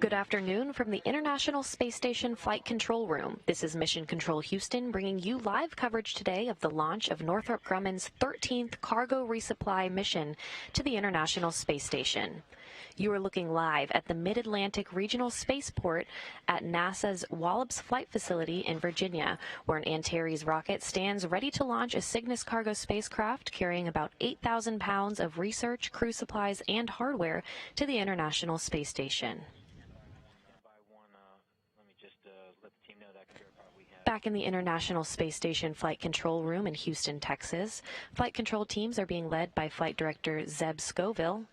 Good afternoon from the International Space Station Flight Control Room. This is Mission Control Houston bringing you live coverage today of the launch of Northrop Grumman's 13th cargo resupply mission to the International Space Station. You are looking live at the Mid-Atlantic Regional Spaceport at NASA's Wallops Flight Facility in Virginia, where an Antares rocket stands ready to launch a Cygnus cargo spacecraft carrying about 8,000 pounds of research, crew supplies, and hardware to the International Space Station. Back in the International Space Station Flight Control Room in Houston, Texas, flight control teams are being led by Flight Director Zeb Scoville.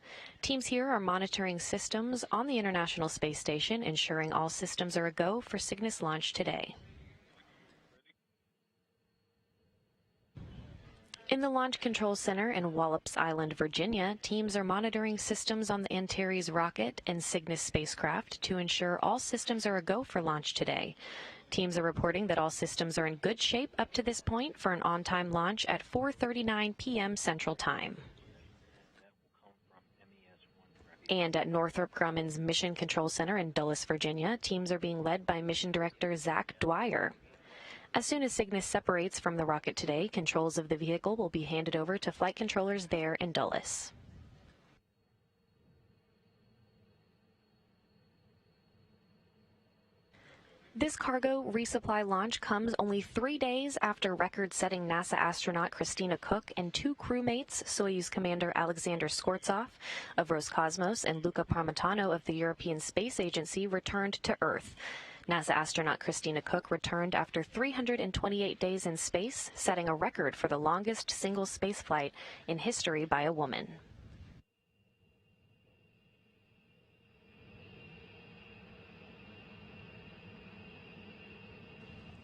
Teams here are monitoring systems on the International Space Station, ensuring all systems are a go for Cygnus launch today. In the Launch Control Center in Wallops Island, Virginia, teams are monitoring systems on the Antares rocket and Cygnus spacecraft to ensure all systems are a go for launch today. Teams are reporting that all systems are in good shape up to this point for an on-time launch at 4:39 p.m. Central Time. And at Northrop Grumman's Mission Control Center in Dulles, Virginia, teams are being led by Mission Director Zach Dwyer. As soon as Cygnus separates from the rocket today, controls of the vehicle will be handed over to flight controllers there in Dulles. This cargo resupply launch comes only 3 days after record-setting NASA astronaut Christina Koch and two crewmates, Soyuz Commander Alexander Skvortsov of Roscosmos and Luca Parmitano of the European Space Agency, returned to Earth. NASA astronaut Christina Koch returned after 328 days in space, setting a record for the longest single spaceflight in history by a woman.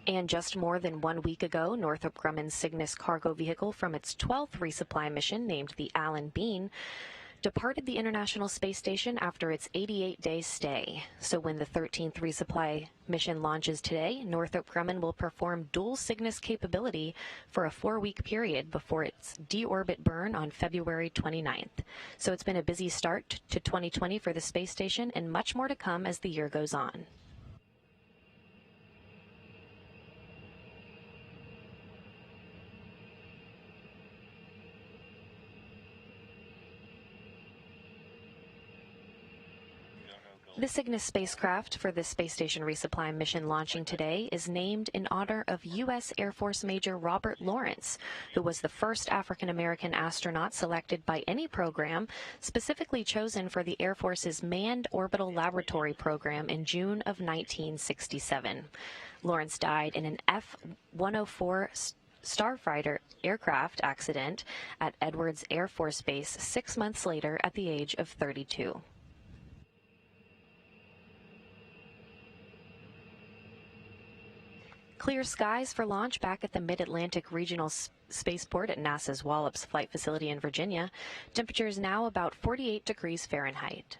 And just more than 1 week ago, Northrop Grumman's Cygnus cargo vehicle from its 12th resupply mission, named the Alan Bean, departed the International Space Station after its 88-day stay. So when the 13th resupply mission launches today, Northrop Grumman will perform dual Cygnus capability for a 4-week period before its deorbit burn on February 29th. So it's been a busy start to 2020 for the space station, and much more to come as the year goes on. The Cygnus spacecraft for the space station resupply mission launching today is named in honor of U.S. Air Force Major Robert Lawrence, who was the first African-American astronaut selected by any program, specifically chosen for the Air Force's Manned Orbital Laboratory program in June of 1967. Lawrence died in an F-104 Starfighter aircraft accident at Edwards Air Force Base 6 months later at the age of 32. Clear skies for launch back at the Mid-Atlantic Regional Spaceport at NASA's Wallops Flight Facility in Virginia. Temperatures now about 48 degrees Fahrenheit.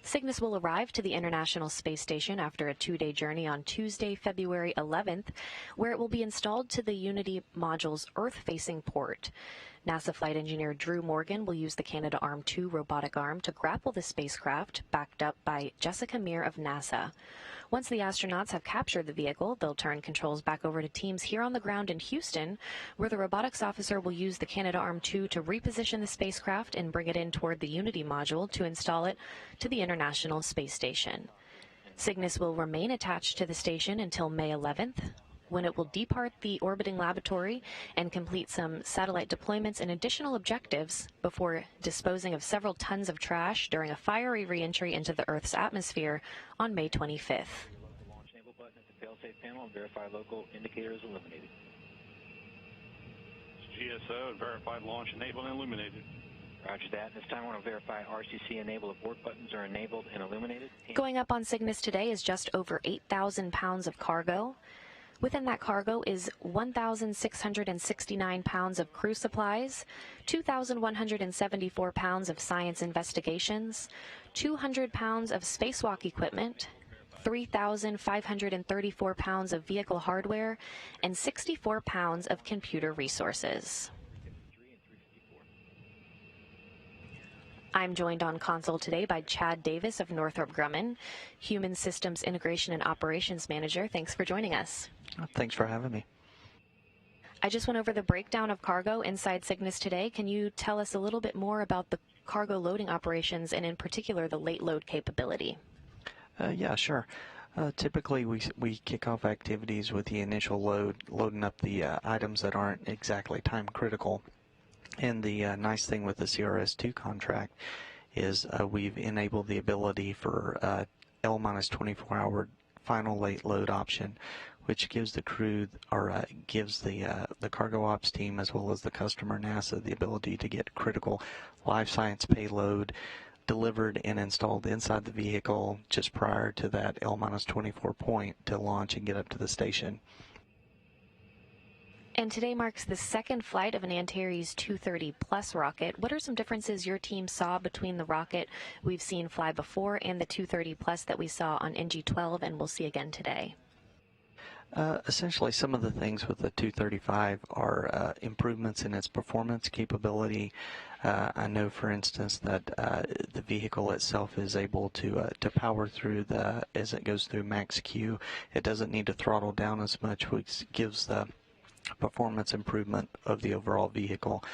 Cygnus will arrive to the International Space Station after a 2-day journey on Tuesday, February 11th, where it will be installed to the Unity module's Earth-facing port. NASA flight engineer Drew Morgan will use the Canadarm2 robotic arm to grapple the spacecraft, backed up by Jessica Meir of NASA. Once the astronauts have captured the vehicle, they'll turn controls back over to teams here on the ground in Houston, where the robotics officer will use the Canadarm2 to reposition the spacecraft and bring it in toward the Unity module to install it to the International Space Station. Cygnus will remain attached to the station until May 11th, when it will depart the orbiting laboratory and complete some satellite deployments and additional objectives before disposing of several tons of trash during a fiery re-entry into the Earth's atmosphere on May 25th. Launch enable button at the failsafe panel and verify local indicator is illuminated. GSO and verified launch enabled and illuminated. Roger that. This time I want to verify RCC enable abort buttons are enabled and illuminated. Going up on Cygnus today is just over 8,000 pounds of cargo. Within that cargo is 1,669 pounds of crew supplies, 2,174 pounds of science investigations, 200 pounds of spacewalk equipment, 3,534 pounds of vehicle hardware, and 64 pounds of computer resources. I'm joined on console today by Chad Davis of Northrop Grumman, Human Systems Integration and Operations Manager. Thanks for joining us. Thanks for having me. I just went over the breakdown of cargo inside Cygnus today. Can you tell us a little bit more about the cargo loading operations and in particular the late load capability? Yeah, sure. Typically, we kick off activities with the initial loading up the items that aren't exactly time critical. And the nice thing with the CRS-2 contract is we've enabled the ability for L-24 hour final late load option, which gives the crew or gives the cargo ops team as well as the customer NASA the ability to get critical life science payload delivered and installed inside the vehicle just prior to that L-24 point to launch and get up to the station. And today marks the second flight of an Antares 230 Plus rocket. What are some differences your team saw between the rocket we've seen fly before and the 230 Plus that we saw on NG-12 and we'll see again today? Essentially, some of the things with the 235 are improvements in its performance capability. I know, for instance, that the vehicle itself is able to power through as it goes through max Q. It doesn't need to throttle down as much, which gives the performance improvement of the overall vehicle.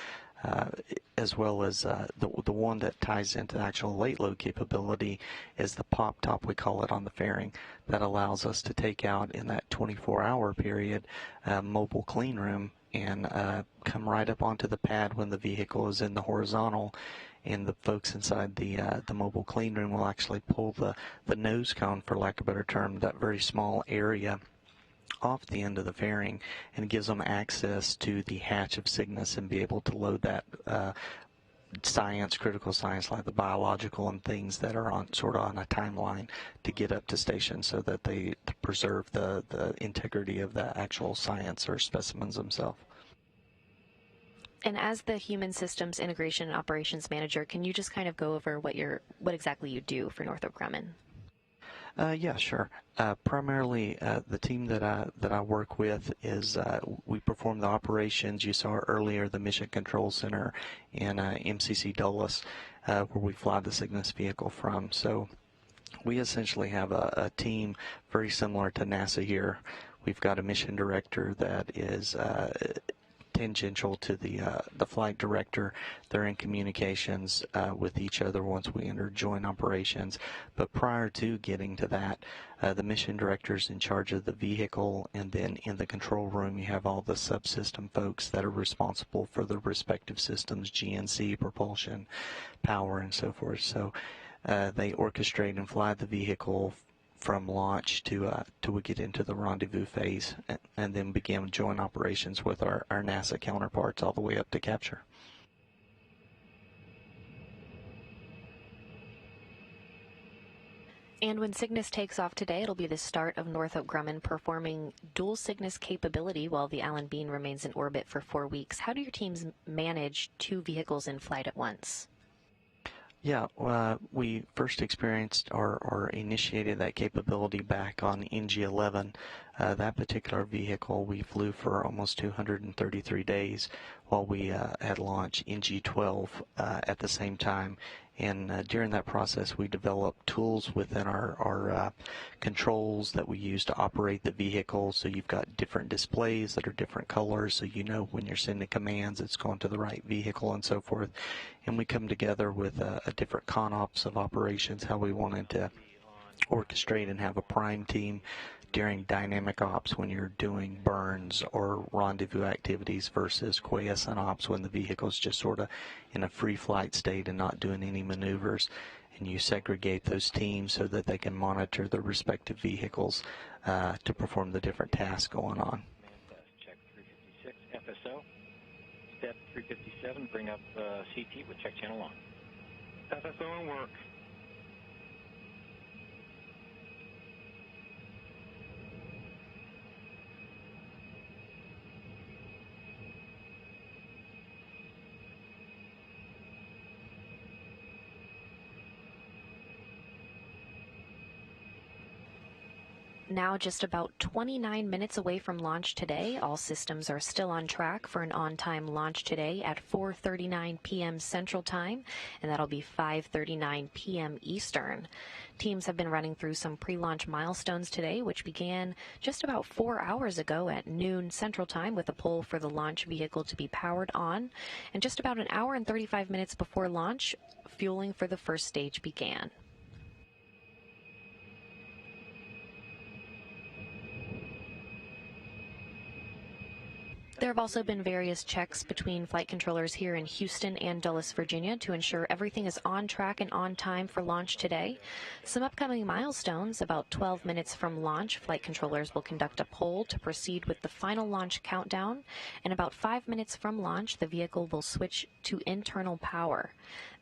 As well as the one that ties into the actual late load capability is the pop top, we call it, on the fairing, that allows us to take out in that 24-hour period mobile clean room and come right up onto the pad when the vehicle is in the horizontal, and the folks inside the mobile clean room will actually pull the nose cone, for lack of a better term, that very small area off the end of the fairing, and it gives them access to the hatch of Cygnus and be able to load that critical science like the biological and things that are on a timeline to get up to station so that they preserve the integrity of the actual science or specimens themselves. And as the Human Systems Integration and Operations Manager, can you just kind of go over what exactly you do for Northrop Grumman? Yeah, sure. Primarily, the team that I work with is we perform the operations. You saw earlier the Mission Control Center in MCC Dulles, where we fly the Cygnus vehicle from. So we essentially have a team very similar to NASA here. We've got a mission director that is tangential to the flight director. They're in communications with each other once we enter joint operations. But prior to getting to that, the mission director's in charge of the vehicle, and then in the control room you have all the subsystem folks that are responsible for the respective systems, GNC, propulsion, power, and so forth. So they orchestrate and fly the vehicle from launch till we get into the rendezvous phase, and then begin joint operations with our NASA counterparts all the way up to capture. And when Cygnus takes off today, it'll be the start of Northrop Grumman performing dual Cygnus capability while the Alan Bean remains in orbit for 4 weeks. How do your teams manage 2 vehicles in flight at once? Yeah, we first experienced or initiated that capability back on NG-11. That particular vehicle we flew for almost 233 days while we had launched NG-12 at the same time. And during that process, we developed tools within our controls that we use to operate the vehicle. So you've got different displays that are different colors, so you know when you're sending commands, it's going to the right vehicle and so forth. And we come together with a different ConOps of operations, how we wanted to orchestrate and have a prime team during dynamic ops when you're doing burns or rendezvous activities versus quiescent ops when the vehicle's just sort of in a free flight state and not doing any maneuvers. And you segregate those teams so that they can monitor their respective vehicles to perform the different tasks going on. Check 356 FSO. Step 357, bring up CT with check channel on. FSO and work. Now just about 29 minutes away from launch today. All systems are still on track for an on-time launch today at 4:39 p.m. Central Time, and that'll be 5:39 p.m. Eastern. Teams have been running through some pre-launch milestones today, which began just about 4 hours ago at noon Central Time with a poll for the launch vehicle to be powered on. And just about an hour and 35 minutes before launch, fueling for the first stage began. There have also been various checks between flight controllers here in Houston and Dulles, Virginia, to ensure everything is on track and on time for launch today. Some upcoming milestones: about 12 minutes from launch, flight controllers will conduct a poll to proceed with the final launch countdown, and about 5 minutes from launch, the vehicle will switch to internal power.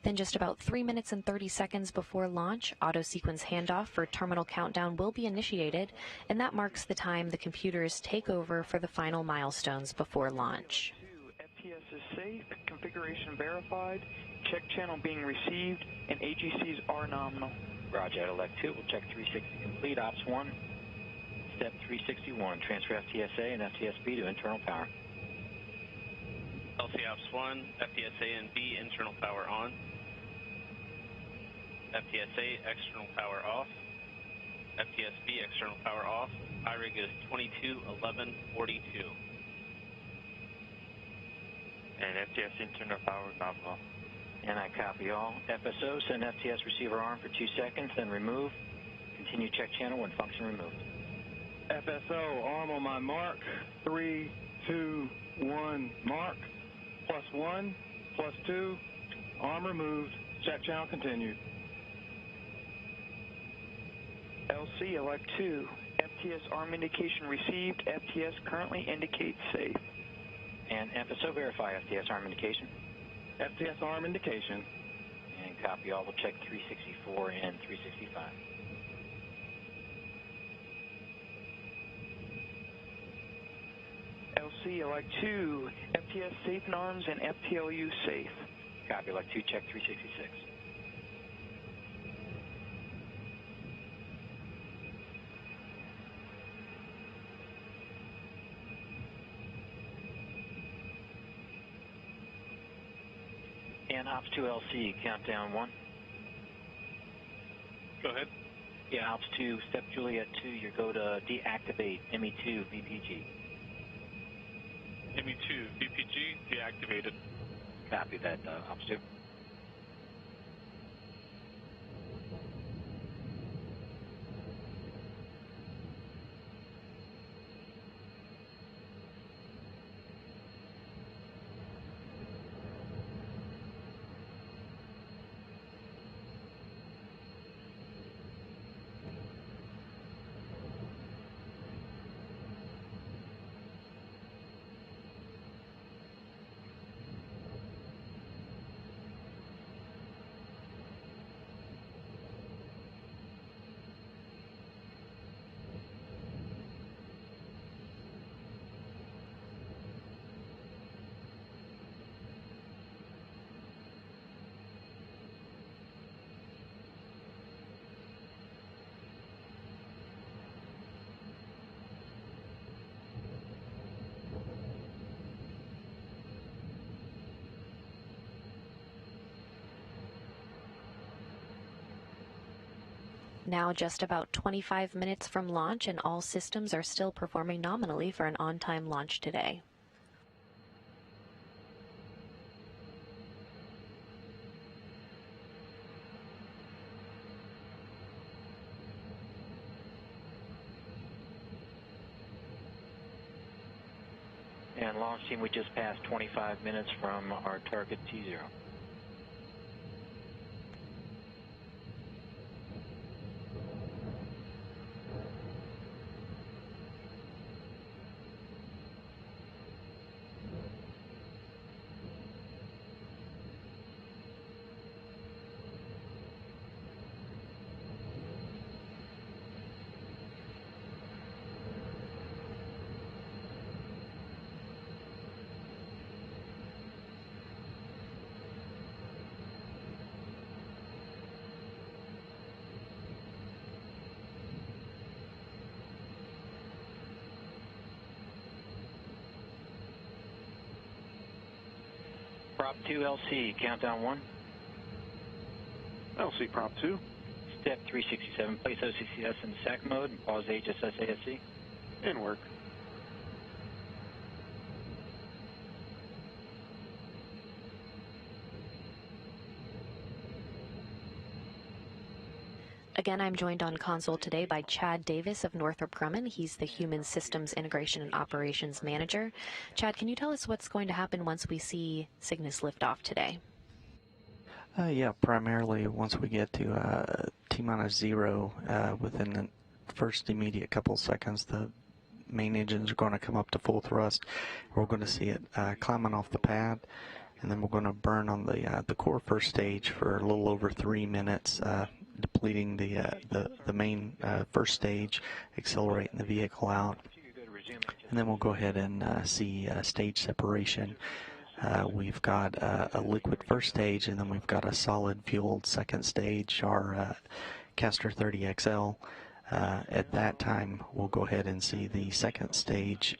Then just about 3 minutes and 30 seconds before launch, auto sequence handoff for terminal countdown will be initiated, and that marks the time the computers take over for the final milestones before launch. FTS is safe, configuration verified, check channel being received, and AGCs are nominal. Roger, Elect 2, we'll check 360 complete, Ops 1, Step 361, transfer FTSA and FTSB to internal power. LC Ops 1, FTSA and B, internal power on. FTSA, external power off. FTSB, external power off. IRIG is 221142. And FTS internal power nominal. And I copy all. FSO, send FTS receiver arm for 2 seconds, then remove. Continue check channel when function removed. FSO, arm on my mark. 3, 2, 1, mark. +1, +2, arm removed. Check channel continued. LC Elect 2, FTS arm indication received, FTS currently indicates safe. And FSO, verify FTS arm indication. FTS arm indication. And copy all. We'll check 364 and 365. LC Elect 2, FTS safe in arms and FTLU safe. Copy, Elect 2, check 366. And Ops 2 LC, countdown 1. Go ahead. Yeah, Ops 2, Step Juliet 2, you go to deactivate ME2 VPG. ME2, VPG, deactivated. Copy that, Ops 2. Now just about 25 minutes from launch, and all systems are still performing nominally for an on-time launch today. And launch team, we just passed 25 minutes from our target T0. Prop 2 LC, countdown 1. LC Prop 2. Step 367, place OCCS in SAC mode and pause HSS-ASC. In work. Again, I'm joined on console today by Chad Davis of Northrop Grumman. He's the Human Systems Integration and Operations Manager. Chad, can you tell us what's going to happen once we see Cygnus lift off today? Yeah, primarily once we get to T-minus 0, within the first immediate couple seconds, the main engines are going to come up to full thrust. We're going to see it climbing off the pad, and then we're going to burn on the core first stage for a little over 3 minutes, depleting the main first stage, accelerating the vehicle out, and then we'll go ahead and see stage separation. We've got a liquid first stage, and then we've got a solid fueled second stage, our Castor 30XL. At that time, we'll go ahead and see the second stage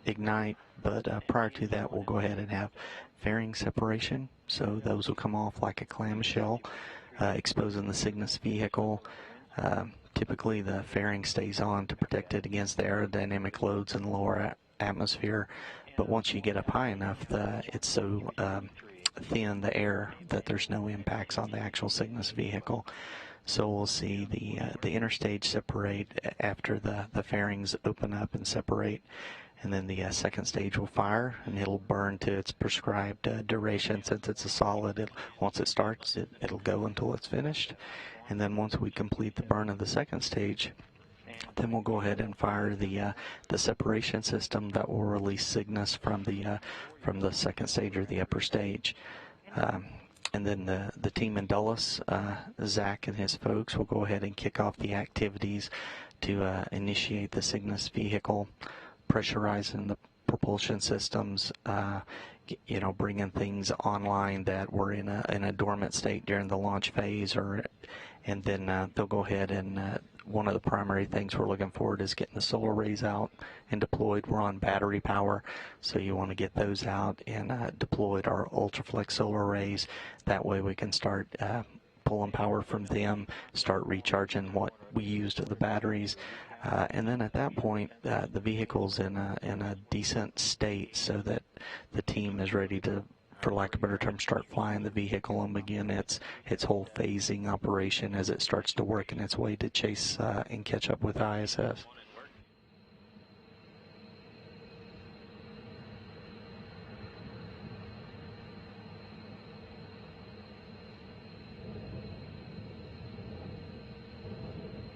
ignite, but prior to that, we'll go ahead and have fairing separation. So those will come off like a clamshell, exposing the Cygnus vehicle. Typically, the fairing stays on to protect it against the aerodynamic loads in the lower atmosphere. But once you get up high enough, it's so thin, the air, that there's no impacts on the actual Cygnus vehicle. So we'll see the inner stage separate after the fairings open up and separate, and then the second stage will fire, and it'll burn to its prescribed duration. Since it's a solid, once it starts, it'll go until it's finished. And then once we complete the burn of the second stage, then we'll go ahead and fire the separation system that will release Cygnus from the second stage or the upper stage. And then the team in Dulles, Zach and his folks, will go ahead and kick off the activities to initiate the Cygnus vehicle, pressurizing the propulsion systems, bringing things online that were in a dormant state during the launch phase, and then they'll go ahead and one of the primary things we're looking forward is getting the solar arrays out and deployed. We're on battery power, so you want to get those out and deployed, our Ultraflex solar arrays. That way we can start pulling power from them, start recharging what we used of the batteries. And then at that point, the vehicle's in a decent state so that the team is ready to, for lack of a better term, start flying the vehicle and begin its whole phasing operation as it starts to work in its way to chase and catch up with ISS.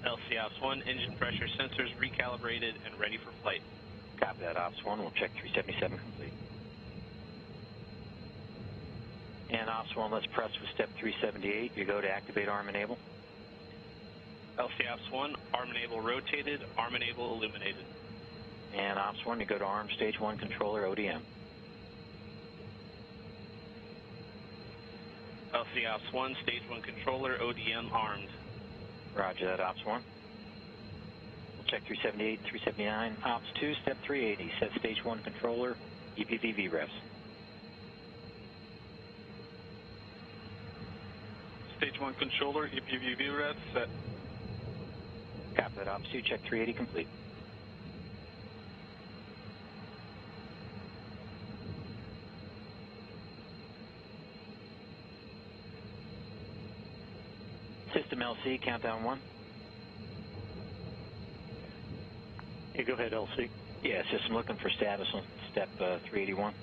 LC Ops 1, engine pressure sensors recalibrated and ready for flight. Copy that, Ops 1. We'll check 377 complete. And Ops 1, let's press with step 378. You go to activate arm enable. LC Ops 1, arm enable rotated, arm enable illuminated. And Ops 1, you go to arm stage 1 controller ODM. LC Ops 1, stage 1 controller ODM armed. Roger that, Ops 1. We'll check 378, 379. Ops 2, step 380. Set stage 1 controller, EPV VREFs. Stage 1 controller, EPV VREF set. Copy that, Ops 2. Check 380 complete. System LC, countdown 1. Yeah, go ahead, LC. Yeah, system looking for status on step 381.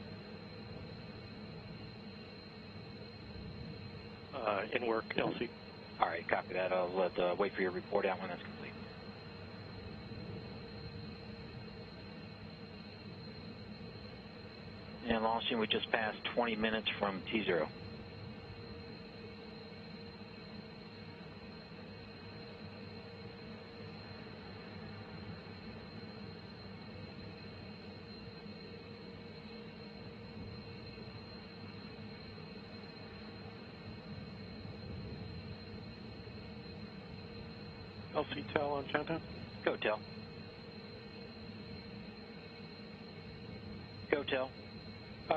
In work, LC. All right, copy that. I'll wait for your report out when that's complete. And launching, we just passed 20 minutes from T0. LC tell on countdown. Go, Tel. Go, Tel.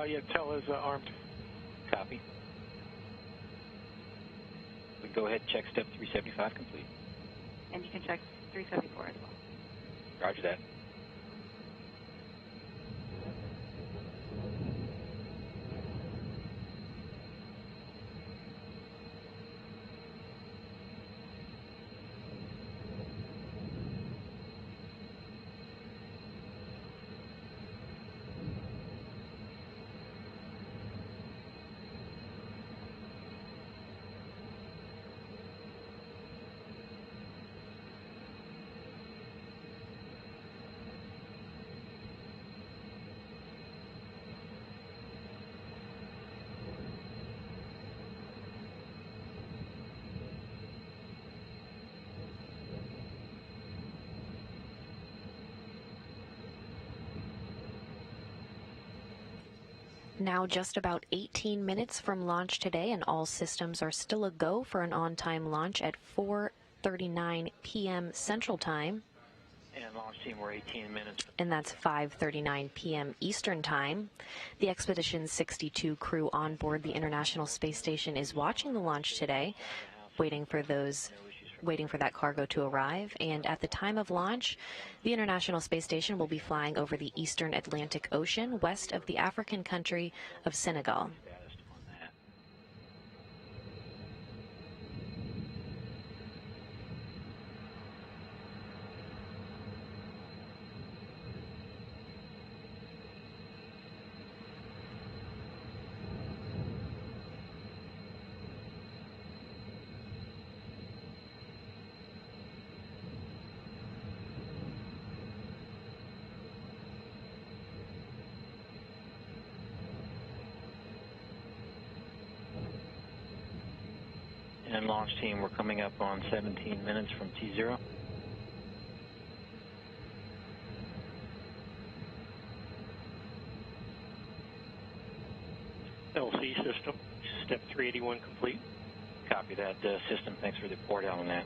Yeah, TEL is armed. Copy. We can go ahead and check step 375 complete. And you can check 374 as well. Roger that. Now just about 18 minutes from launch today, and all systems are still a go for an on-time launch at 4:39 p.m. Central Time. And launch team, we're 18 minutes. And that's 5:39 p.m. Eastern Time. The Expedition 62 crew on board the International Space Station is watching the launch today, waiting for that cargo to arrive. And at the time of launch, the International Space Station will be flying over the eastern Atlantic Ocean, west of the African country of Senegal. And launch team, we're coming up on 17 minutes from T0. LC system, step 381 complete. Copy that, system. Thanks for the report out on that.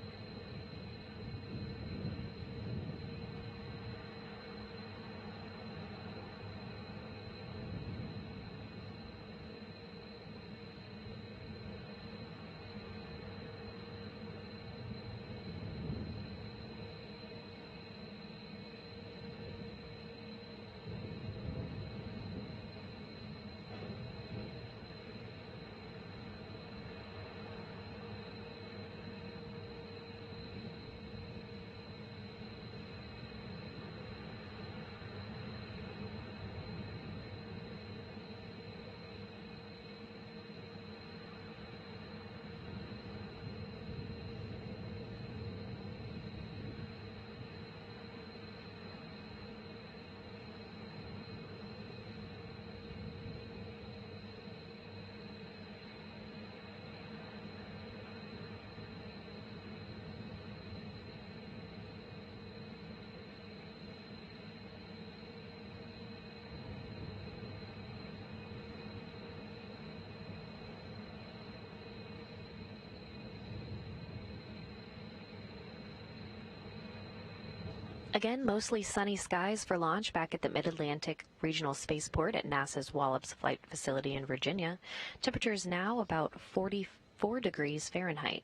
Again, mostly sunny skies for launch back at the Mid-Atlantic Regional Spaceport at NASA's Wallops Flight Facility in Virginia. Temperatures now about 44 degrees Fahrenheit.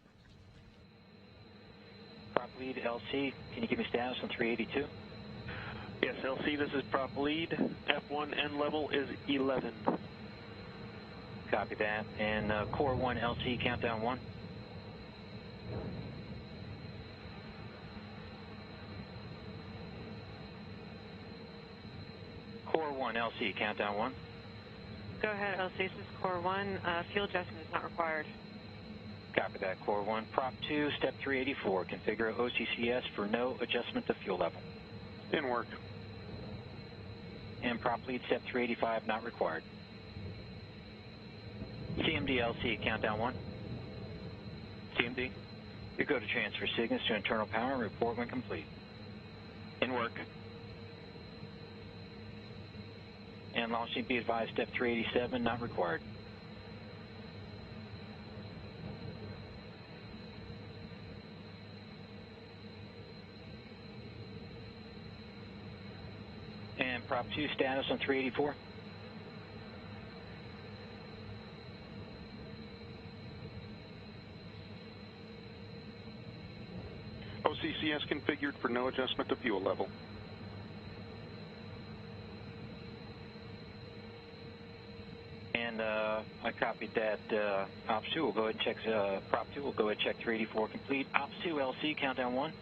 Prop lead LC, can you give me status on 382? Yes, LC, this is prop lead. F1 N level is 11. Copy that. And core 1 LC, countdown 1. Core 1 LC, countdown 1. Go ahead, LC. This is Core 1. Fuel adjustment is not required. Copy that, Core 1. Prop 2, step 384. Configure OCCS for no adjustment to fuel level. In work. And prop lead, step 385, not required. CMD LC, countdown 1. CMD, you go to transfer Cygnus to internal power and report when complete. In work. And launch team, be advised, step 387, not required. And prop 2 status on 384. VCS configured for no adjustment to fuel level. And I copied that. Ops 2 will go ahead and check, Prop 2 will go ahead and check 384 complete. Ops 2 LC, countdown 1.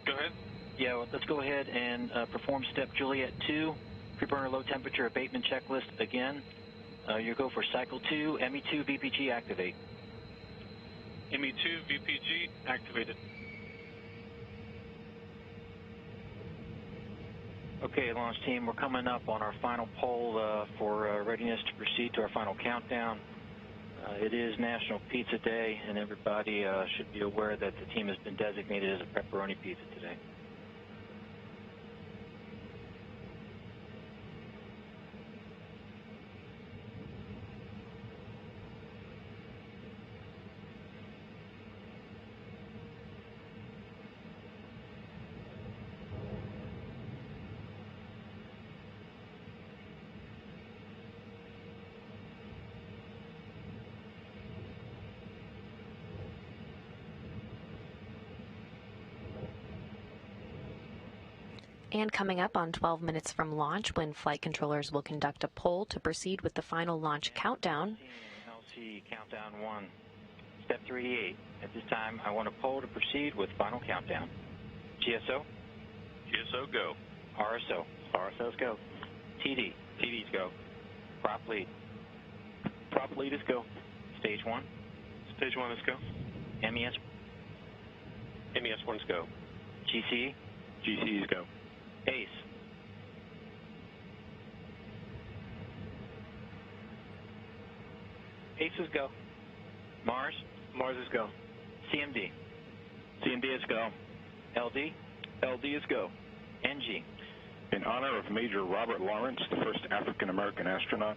Go ahead. Yeah, well, let's go ahead and perform step Juliet 2, pre-burner low temperature abatement checklist again. You go for cycle 2, ME2 VPG activate. ME2 VPG activated. Okay, launch team, we're coming up on our final poll for readiness to proceed to our final countdown. It is National Pizza Day, and everybody should be aware that the team has been designated as a pepperoni pizza today. And coming up on 12 minutes from launch, when flight controllers will conduct a poll to proceed with the final launch countdown. LC countdown 1, step 388. At this time, I want a poll to proceed with final countdown. GSO? GSO, go. RSO? RSO's go. TD? TD's go. Prop lead? Prop lead is go. Stage 1? Stage 1 is go. MES? MES 1 is go. GCE? GCE is go. ACE? ACE is go. Mars? Mars is go. CMD? CMD is go. LD? LD is go. NG? In honor of Major Robert Lawrence, the first African-American astronaut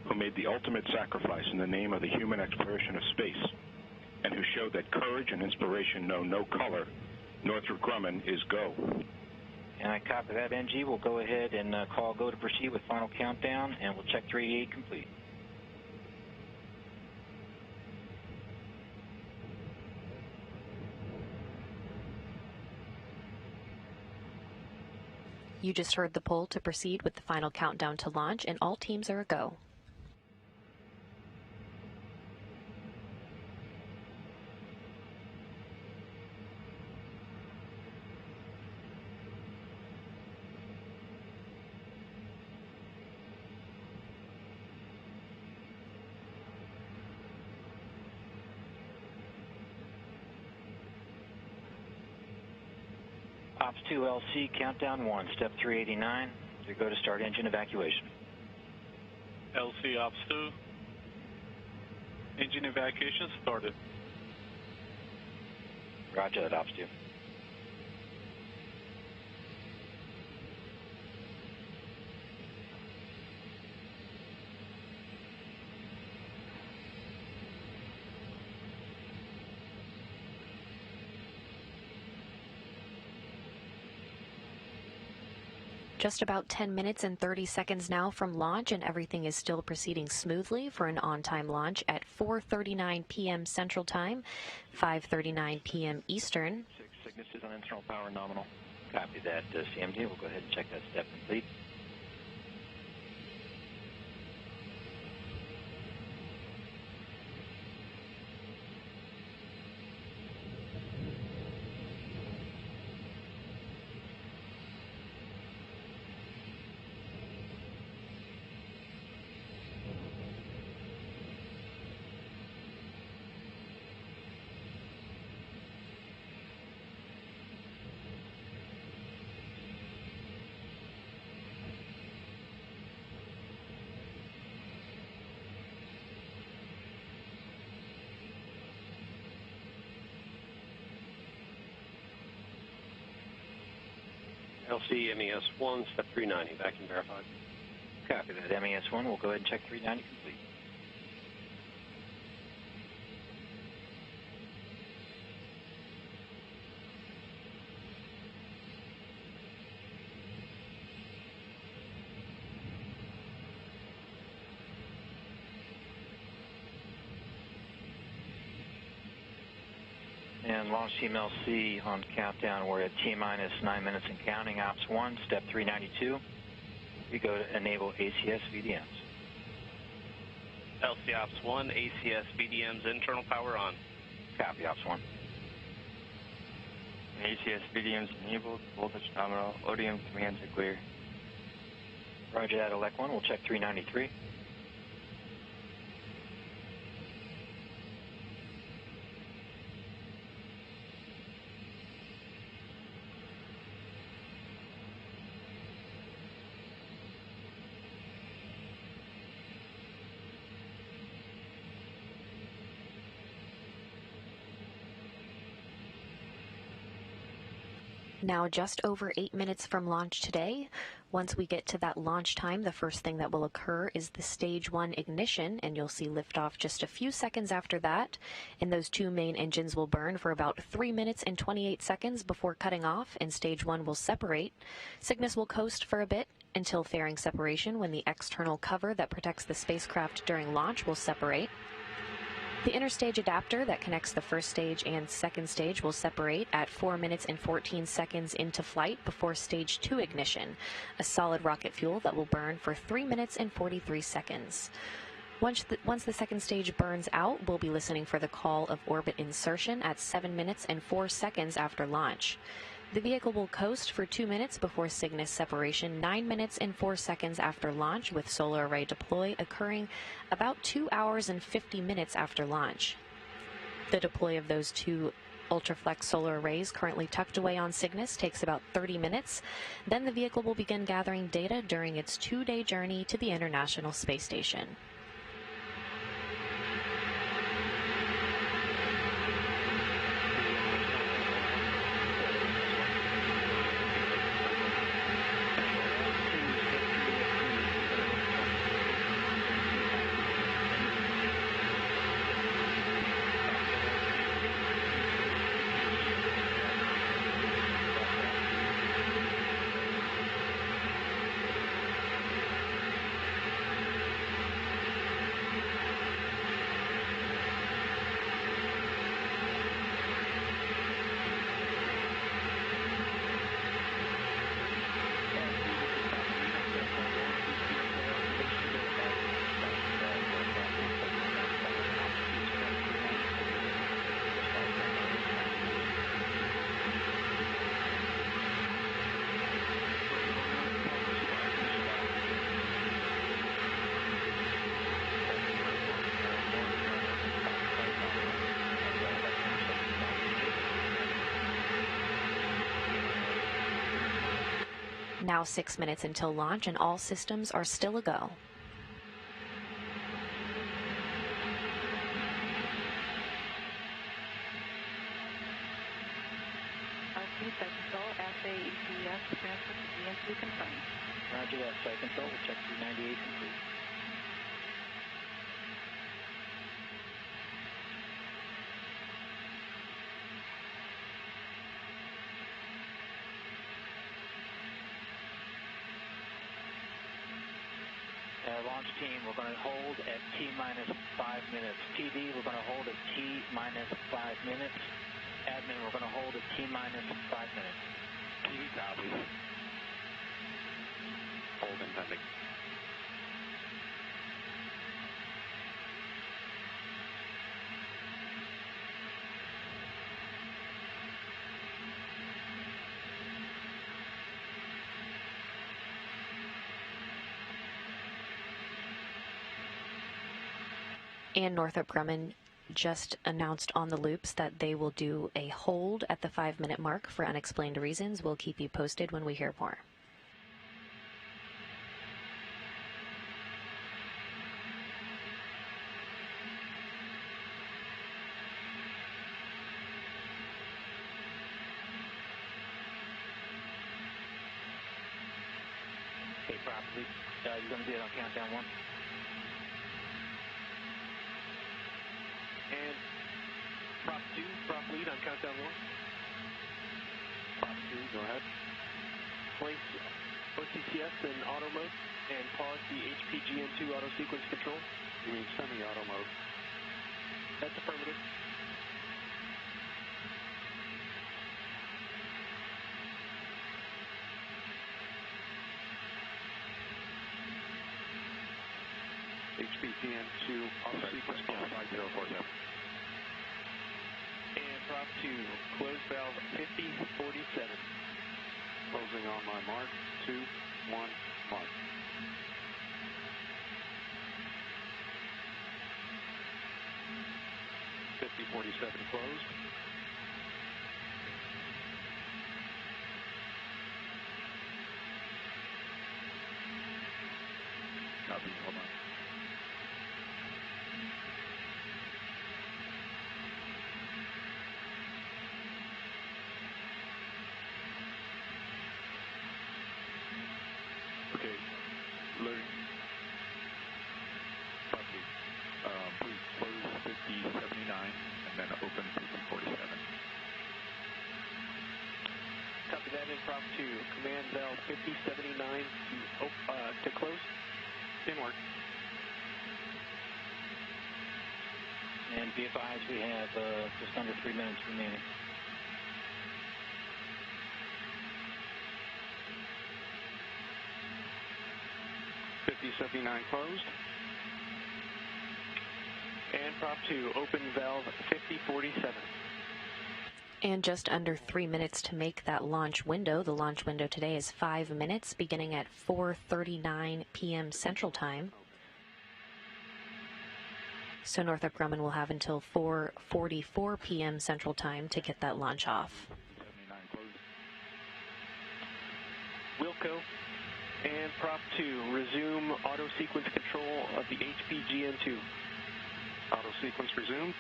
who made the ultimate sacrifice in the name of the human exploration of space, and who showed that courage and inspiration know no color, Northrop Grumman is go. And I copy that. NG will go ahead and call go to proceed with final countdown, and we'll check 388 complete. You just heard the poll to proceed with the final countdown to launch, and all teams are a go. Ops 2 LC, countdown 1, step 389. You go to start engine evacuation. LC Ops 2. Engine evacuation started. Roger that, Ops 2. Just about 10 minutes and 30 seconds now from launch, and everything is still proceeding smoothly for an on-time launch at 4:39 p.m. Central Time, 5:39 p.m. Eastern. Cygnus is on internal power nominal. Copy that, CMD. We'll go ahead and check that step complete. LC MES 1, step 390, vacuum verified. Copy that, MES 1. We'll go ahead and check 390 complete. And launch team LC on countdown, we're at T-minus 9 minutes and counting. Ops 1, step 392. We go to enable ACS VDMs. LC Ops 1, ACS VDMs internal power on. Copy, Ops 1. ACS VDMs enabled, voltage nominal, ODM commands are clear. Roger that, Elect 1, we'll check 393. Now just over 8 minutes from launch today. Once we get to that launch time, the first thing that will occur is the Stage 1 ignition, and you'll see liftoff just a few seconds after that. And those two main engines will burn for about 3 minutes and 28 seconds before cutting off, and Stage 1 will separate. Cygnus will coast for a bit until fairing separation, when the external cover that protects the spacecraft during launch will separate. The interstage adapter that connects the first stage and second stage will separate at 4 minutes and 14 seconds into flight before Stage 2 ignition, a solid rocket fuel that will burn for 3 minutes and 43 seconds. Once the second stage burns out, we'll be listening for the call of orbit insertion at 7 minutes and 4 seconds after launch. The vehicle will coast for 2 minutes before Cygnus separation, 9 minutes and 4 seconds after launch, with solar array deploy occurring about 2 hours and 50 minutes after launch. The deploy of those two Ultraflex solar arrays currently tucked away on Cygnus takes about 30 minutes. Then the vehicle will begin gathering data during its 2-day journey to the International Space Station. Now 6 minutes until launch, and all systems are still a go. LC Site Control, assay ECS transfer to GSU confirmed. Roger that, Site Control, we'll check 398 complete. Launch team, we're going to hold at T-minus 5 minutes. PD, we're going to hold at T-minus 5 minutes. Admin, we're going to hold at T-minus 5 minutes. PD copy. Hold and pending. And Northrop Grumman just announced on the loops that they will do a hold at the 5-minute mark for unexplained reasons. We'll keep you posted when we hear more. Okay, properly. You're going to do it on countdown 1. And prop 2, prop lead on countdown 1. Prop 2, go ahead. Place OCCS in auto mode and pause the HPGN2 auto sequence control. You mean semi-auto mode. That's affirmative. HPGN2 auto sequence beyond 5047. And prop 2, close valve 5047. Closing on my mark, 2, 1, mark. .5047 closed. Copy, hold on. Okay, loading. Copy. Please close 5079 and then open 5047. Copy that in prop 2. Command valve 5079 to close. Inward. And be advised, we have just under 3 minutes remaining. .5079 closed. And prop 2, open valve 5047. And just under 3 minutes to make that launch window. The launch window today is 5 minutes, beginning at 4:39 p.m. Central Time. So Northrop Grumman will have until 4:44 p.m. Central Time to get that launch off. Wilco and prop 2, resume auto sequence control of the HPGN2. Auto sequence resumed.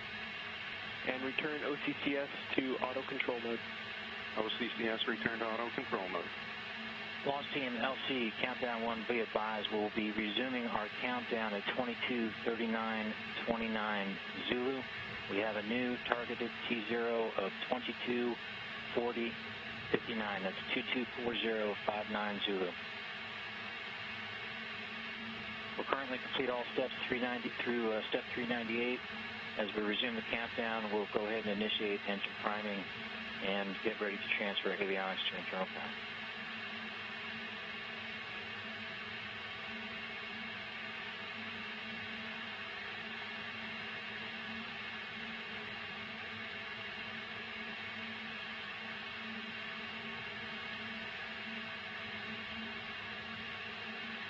And return OCCS to auto control mode. OCCS returned to auto control mode. Launch team LC, countdown 1, be advised, we'll be resuming our countdown at 22:39:29 Zulu. We have a new targeted T0 of 22:40:59. That's 22:40:59 Zulu. We'll currently complete all steps 390 through step 398. As we resume the countdown, we'll go ahead and initiate engine priming and get ready to transfer avionics to internal power.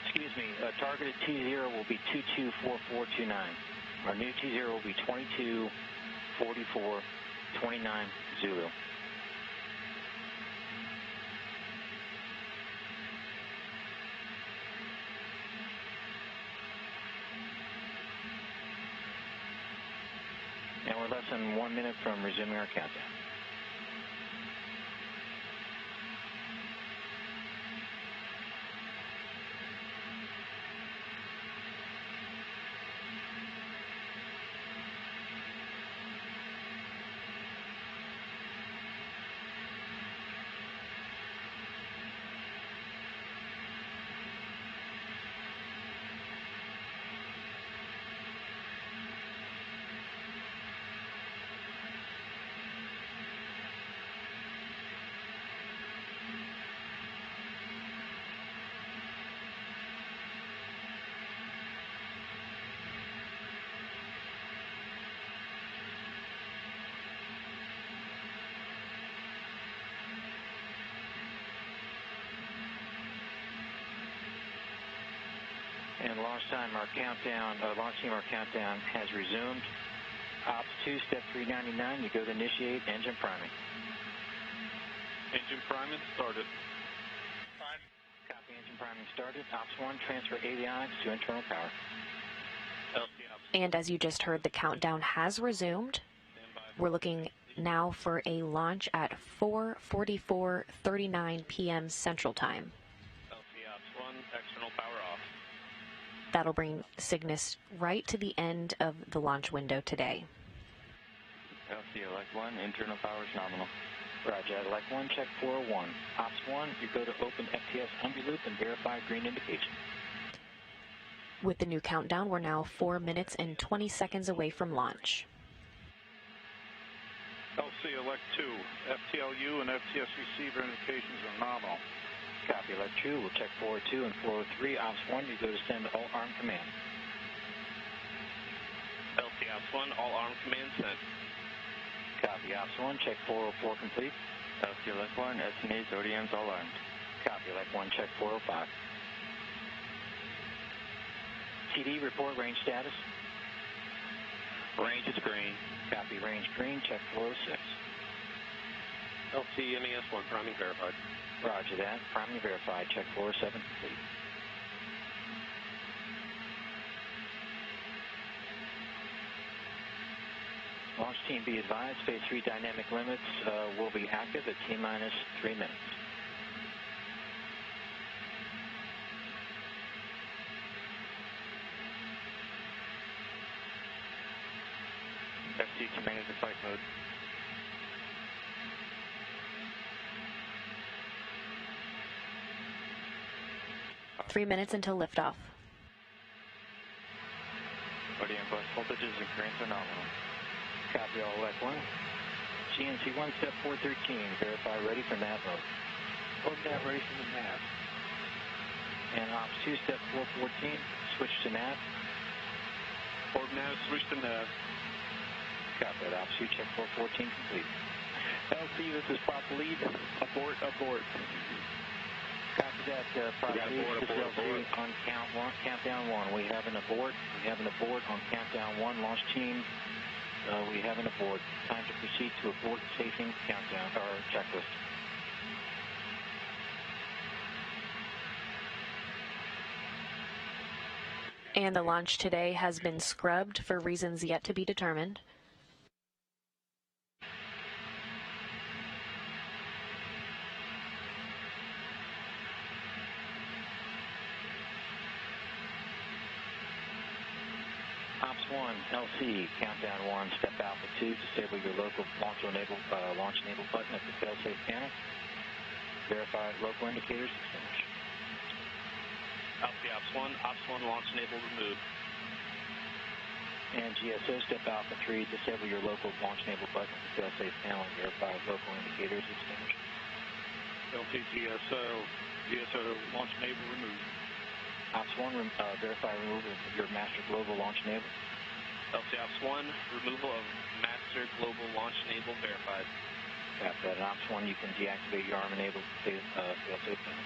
Excuse me, targeted T0 will be 22:44:29. Our new T0 will be 22:44:29 Zulu. And we're less than 1 minute from resuming our countdown. And launch team, our countdown has resumed. Ops 2, step 399, you go to initiate engine priming. Engine priming started. 5. Copy, engine priming started. Ops 1, transfer avionics to internal power. And as you just heard, the countdown has resumed. We're looking now for a launch at 4:44:39 p.m. Central Time. LC Ops 1, external power off. That'll bring Cygnus right to the end of the launch window today. LC Elect 1, internal power is nominal. Roger, Elect 1, check 401. Ops 1, you go to open FTS umbi-loop and verify green indication. With the new countdown, we're now 4 minutes and 20 seconds away from launch. LC Elect 2, FTLU and FTS receiver indications are nominal. Copy, Elect 2, we'll check 402 and 403. Ops 1, you go to send all arm command. Ops 1, all arm commands sent. Copy, Ops 1, check 404 complete. LC Elect 1, SNAs, ODMs, all armed. Copy, Elect 1, check 405. TD, report range status. Range is green. Copy, range green, check 406. LC MES-1, priming verified. Roger that, priming verified, check 407 complete. Launch team be advised, phase 3 dynamic limits will be active at T-minus 3 minutes. FC to manage the flight mode. Three minutes until liftoff. ODM bus voltages and currents are nominal. Copy all, Elect 1. GNC 1, step 413, verify ready for nav mode. Orb nav ready for the nav. And Ops 2, step 414, switch to nav. Orb nav, switch to nav. Copy that, Ops 2, check 414 complete. LC, this is Prop Lead. Abort, abort. Copy that, Prop Lead. This is LC on countdown 1. We have an abort. We have an abort on countdown 1. Launch team, we have an abort. Time to proceed to abort safing countdown, or checklist. And the launch today has been scrubbed for reasons yet to be determined. Ops 1, LC, countdown 1, step Alpha 2, disable your local launch enable button at the failsafe panel. Verify local indicators extinguished. LC Ops 1, Ops 1 launch enable removed. And GSO, step Alpha 3, disable your local launch enable button at the failsafe panel and verify local indicators extinguished. LC GSO launch enable removed. Ops 1, verify removal of your master global launch enable. LC Ops 1, removal of master global launch enable verified. Copy that. And Ops 1, you can deactivate your arm enable failsafe panel.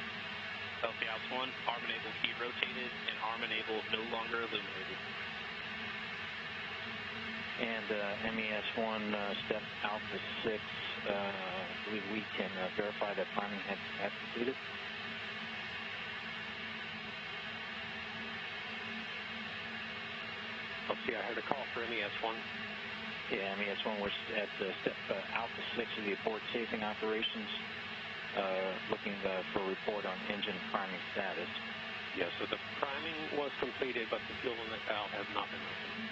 LC Ops 1, arm enable key rotated and arm enable no longer illuminated. And MES-1, step Alpha 6, I believe we can verify that priming has completed. LC, I heard a call for MES-1. Yeah, MES-1, we're at step Alpha 6 of the abort safing operations, looking for a report on engine priming status. Yes, so the priming was completed, but the fuel inlet valve has not been opened.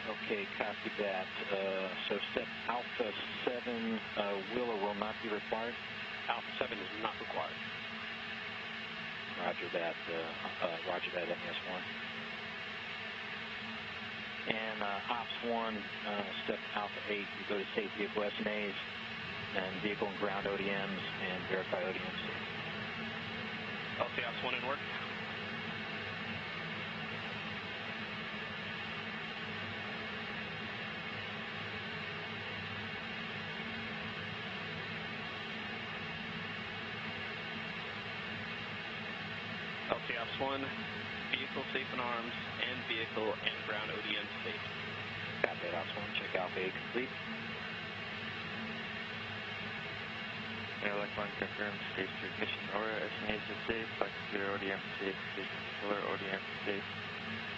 Okay, copy that. So step Alpha 7 will or will not be required? Alpha 7 is not required. Roger that, MES-1. And Ops 1, step Alpha 8, you go to safe vehicle SNAs and vehicle and ground ODMs and verify ODMs. LC Ops 1 in work. LC Ops 1, vehicle safe and arms, and vehicle and ground ODM safe. Copy that, Ops 1, check Alpha 8 complete. Elect 1 confirmed stage 3 ignition. Aura SNAs are safe. Flight computer ODM safe. Station controller ODM safe.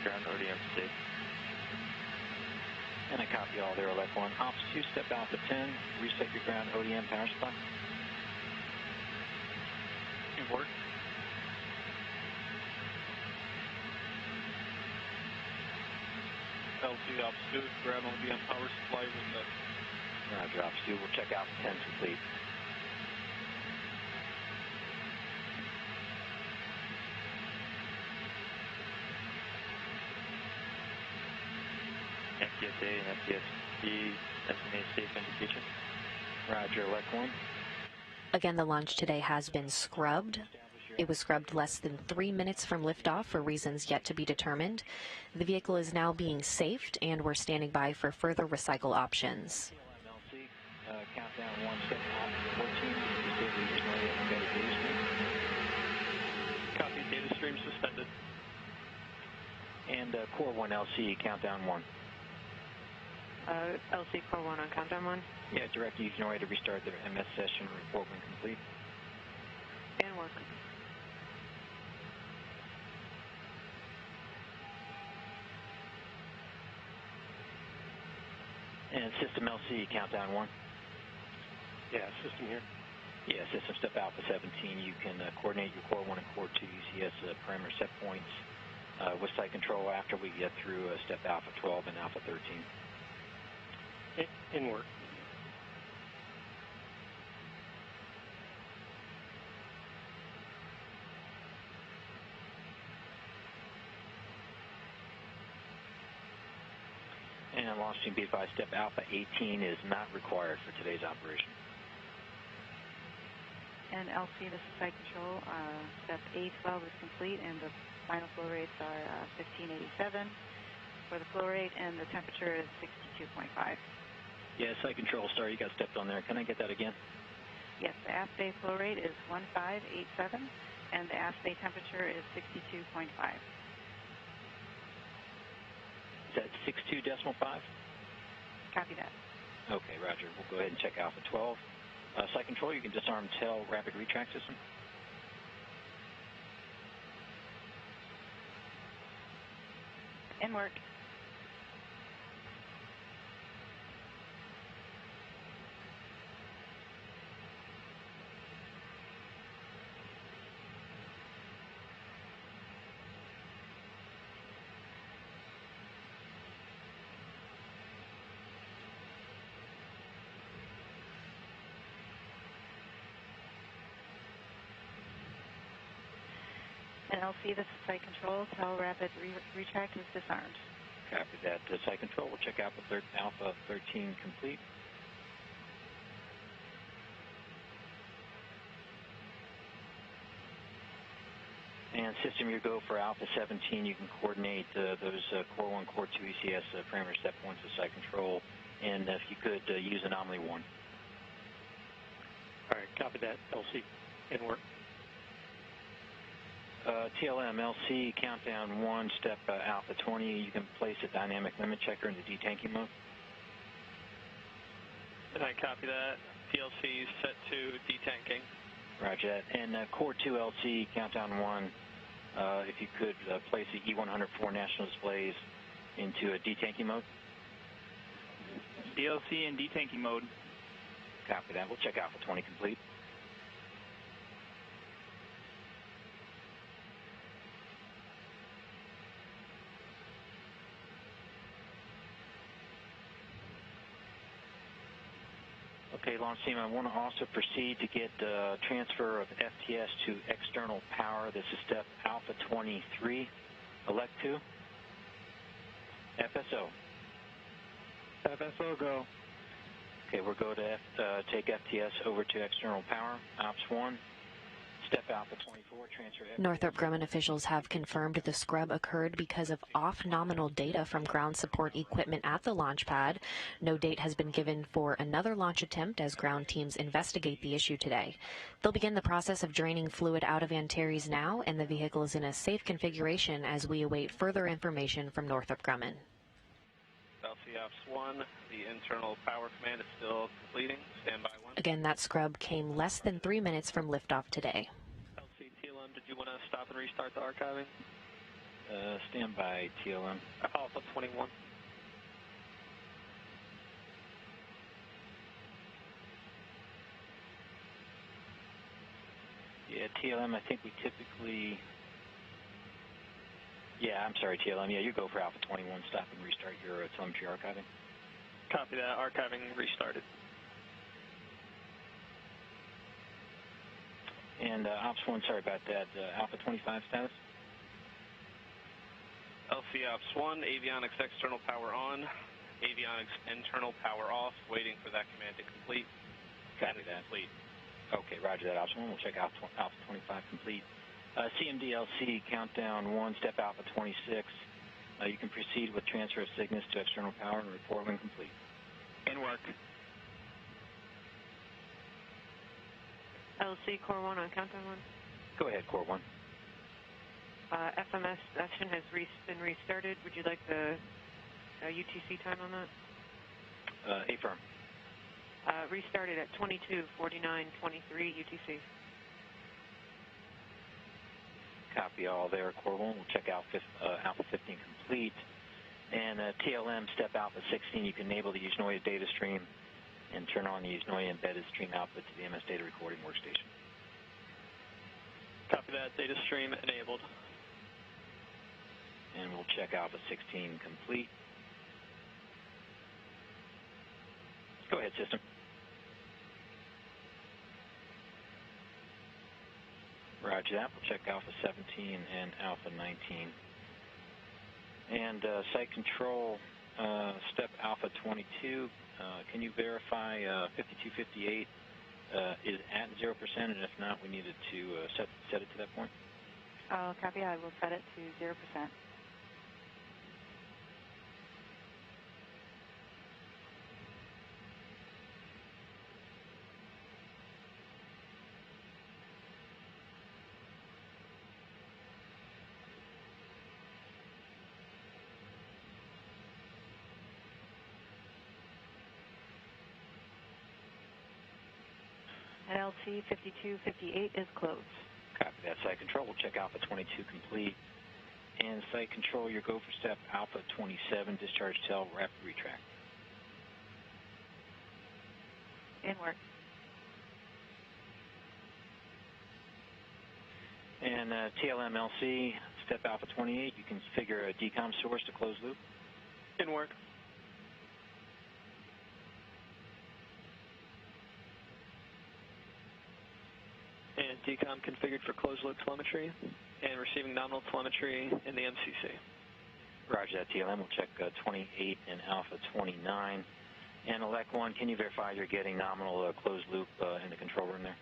Ground ODM safe. And I copy all there, Elect 1. Ops 2, step Alpha 10, reset your ground ODM power supply. In work. LC Ops 2, ground ODM power supply reset. Roger, Ops 2, we'll check Alpha 10 complete. FTSA and FTSB SMA safe indication. Roger, Elect 1. Again, the launch today has been scrubbed. Establish It was scrubbed less than 3 minutes from liftoff for reasons yet to be determined. The vehicle is now being safed, and we're standing by for further recycle options. Countdown 1, step off 14, embedded data stream. Copy, data stream suspended. And Core 1 LC, countdown 1. LC Core 1 on countdown 1. Yeah, direct you can way to restart the MS session, report when complete. And work. And System LC, countdown 1. Yeah, system here. Yeah, System Step Alpha 17, you can coordinate your Core 1 and Core 2 UCS parameter set points with site control after we get through Step Alpha 12 and Alpha 13. In work. And launch team be advised, Step Alpha 18 is not required for today's operation. And LC, this is site control. Step A12 is complete, and the final flow rates are 1587 for the flow rate, and the temperature is 62.5. Yeah, site control, sorry, you got stepped on there. Can I get that again? Yes, the aft bay flow rate is 1587, and the aft bay temperature is 62.5. Is that 62.5? Copy that. Okay, roger. We'll go ahead and check Alpha 12. Site control, you can disarm tail rapid retract system. In work. And LC, this is site control. Tail rapid retract is disarmed. Copy that. Site control, we'll check Alpha 13 complete. And system, you go for Alpha 17. You can coordinate those Core 1, Core 2 ECS parameter set points with site control. And if you could use anomaly 1. All right, copy that. LC, in work. TLM, LC, countdown 1, step Alpha 20. You can place a dynamic limit checker into detanking mode. And I copy that. PLC set to detanking. Roger that. And Core 2 LC, countdown 1. If you could place the E104 national displays into a detanking mode. DLC in detanking mode. Copy that. We'll check Alpha 20 complete. Okay, launch team, I want to also proceed to get transfer of FTS to external power. This is step Alpha 23. Elect 2. FSO. FSO, go. Okay, we'll go to take FTS over to external power. Ops 1. Step Alpha 24, transfer FTS. Northrop Grumman officials have confirmed the scrub occurred because of off-nominal data from ground support equipment at the launch pad. No date has been given for another launch attempt as ground teams investigate the issue today. They'll begin the process of draining fluid out of Antares now, and the vehicle is in a safe configuration as we await further information from Northrop Grumman. LC Ops 1, the internal power command is still completing. Standby 1. Again, that scrub came less than 3 minutes from liftoff today. LC TLM, did you want to stop and restart the archiving? Standby TLM. Alpha 21. Yeah, TLM, I think we typically... Yeah, I'm sorry, TLM. Yeah, you go for Alpha 21. Stop and restart your telemetry archiving. Copy that. Archiving restarted. And Ops 1, sorry about that. Alpha 25 status? LC Ops 1, avionics external power on, avionics internal power off, waiting for that command to complete. Copy that. Complete. Okay, roger that, Ops 1. We'll check Alpha 25 complete. CMDLC, countdown 1, step Alpha 26. You can proceed with transfer of Cygnus to external power and report when complete. In work. LC Core 1 on countdown 1. Go ahead, Core 1. FMS session has been restarted. Would you like the UTC time on that? Affirm. Restarted at 22:49:23 UTC. Copy all there, Core 1. We'll check out Alpha 15 complete. And TLM, step Alpha 16, you can enable the Yuzhnoye data stream and turn on the Yuzhnoye embedded stream output to the MS data recording workstation. Copy that. Data stream enabled. And we'll check Alpha 16 complete. Go ahead, system. Roger that. We'll check Alpha 17 and Alpha 19. And site control, step Alpha 22. Can you verify 5258 is at 0%? And if not, we needed to set it to that point. Copy. I will set it to 0%. And LC 5258 is closed. Copy that. Site control. We'll check Alpha 22 complete. And site control, your go for step Alpha 27, discharge tail, rapid retract. In work. And TLM-LC, step Alpha 28, you can configure a decom source to close loop. In work. And decom configured for closed loop telemetry and receiving nominal telemetry in the MCC. Roger that, TLM. We'll check 28 and Alpha 29. And Elect 1, can you verify you're getting nominal closed loop in the control room there?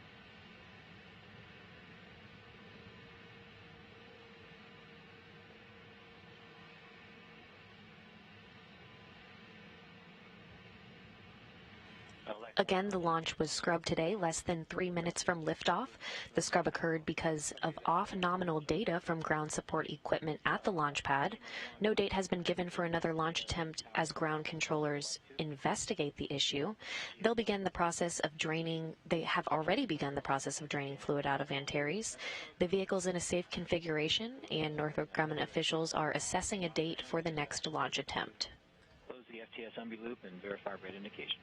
Again, the launch was scrubbed today, less than 3 minutes from liftoff. The scrub occurred because of off-nominal data from ground support equipment at the launch pad. No date has been given for another launch attempt as ground controllers investigate the issue. They have already begun the process of draining fluid out of Antares. The vehicle's in a safe configuration, and Northrop Grumman officials are assessing a date for the next launch attempt. Close the FTS UMBI loop and verify red indication.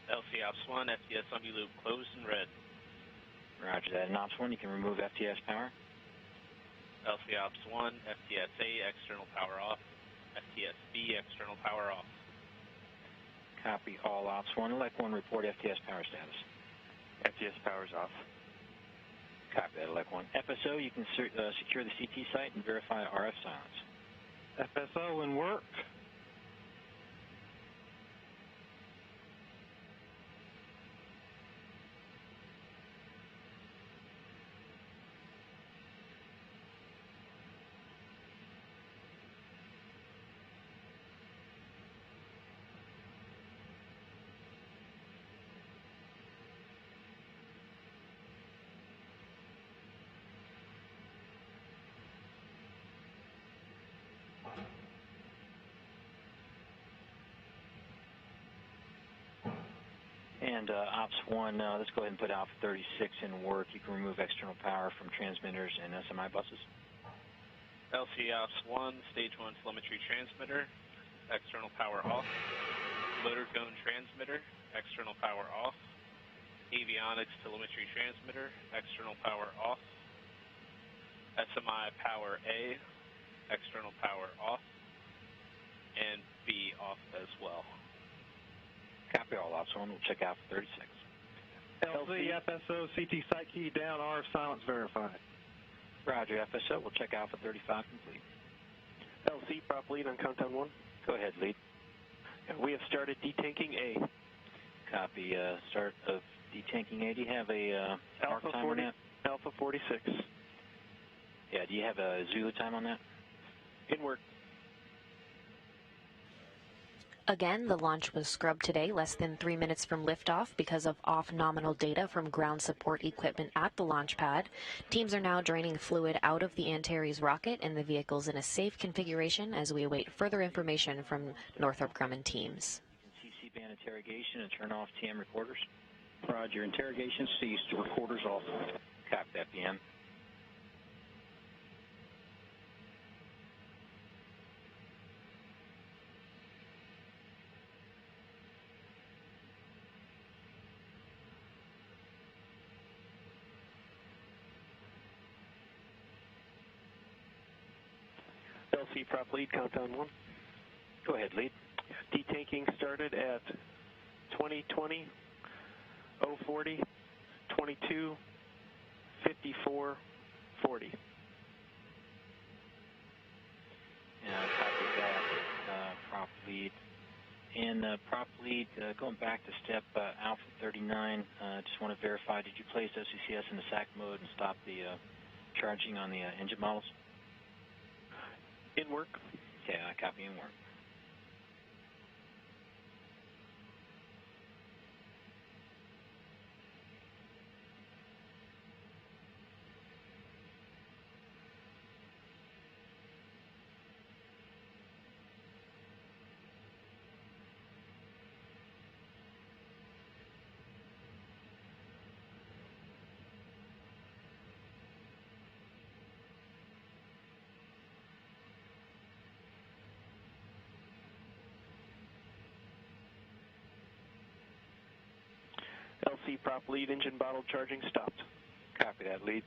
LC Ops 1, FTS UMBI loop closed and red. Roger that. And Ops 1, you can remove FTS power. LC Ops 1, FTS-A, external power off. FTS-B, external power off. Copy all Ops 1. Elect 1, report FTS power status. FTS power is off. Copy that, Elect 1. FSO, you can secure the CT site and verify RF silence. FSO in work. And Ops 1, let's go ahead and put Alpha 36 in work. You can remove external power from transmitters and SMI buses. LC Ops 1, Stage 1 telemetry transmitter, external power off. Motor cone transmitter, external power off. Avionics telemetry transmitter, external power off. SMI power A, external power off. And B off as well. Copy all Ops 1. We'll check out for 36. LC, FSO, CT site key down, RF silence verified. Roger, FSO. We'll check out for 35 complete. LC, prop lead on countdown 1. Go ahead, lead. We have started detanking A. Copy. Start of detanking A. Do you have a mark timer now? Alpha 46. Yeah, do you have a Zulu time on that? In work. Again, the launch was scrubbed today, less than 3 minutes from liftoff because of off-nominal data from ground support equipment at the launch pad. Teams are now draining fluid out of the Antares rocket, and the vehicle's in a safe configuration as we await further information from Northrop Grumman teams. C-band interrogation and turn off TM recorders. Roger. Interrogation ceased. Recorders off. Copy that, BM. LC prop lead, countdown 1. Go ahead, lead. Detanking started at 2020, 040, 22, 54, 40. Copy that, prop lead. And prop lead, going back to step Alpha 39, just want to verify, did you place OCCS in the SAC mode and stop the charging on the engine models? In work. Okay, copy in work. LC prop lead, engine bottle charging stopped. Copy that, lead.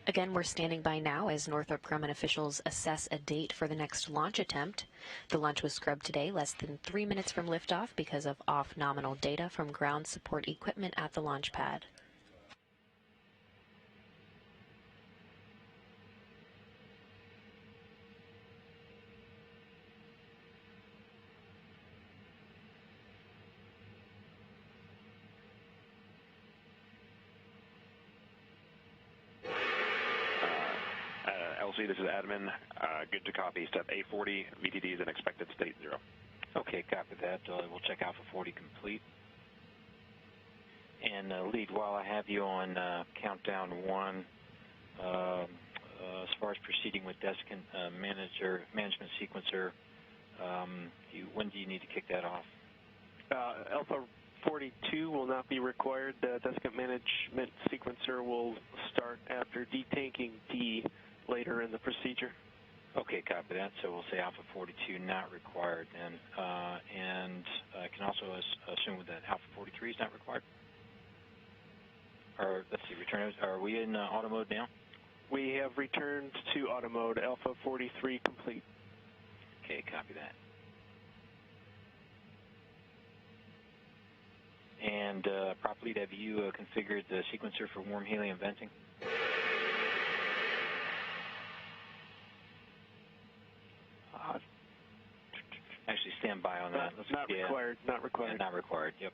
Again, we're standing by now as Northrop Grumman officials assess a date for the next launch attempt. The launch was scrubbed today, less than 3 minutes from liftoff because of off-nominal data from ground support equipment at the launch pad. LC, this is admin. Good to copy. Step A40, VTD is in expected state 0. Okay, copy that. We'll check Alpha 40 complete. And lead, while I have you on countdown 1, as far as proceeding with desiccant management sequencer, when do you need to kick that off? Alpha 42 will not be required. The desiccant management sequencer will start after detanking D later in the procedure. Okay, copy that. So we'll say Alpha 42 not required then. And I can also assume that Alpha 43 is not required? Or, let's see, return. Are we in auto mode now? We have returned to auto mode. Alpha 43 complete. Okay, copy that. And prop lead, have you configured the sequencer for warm helium venting? Actually, stand by on that. Not required. Not required. Yeah, not required. Yep.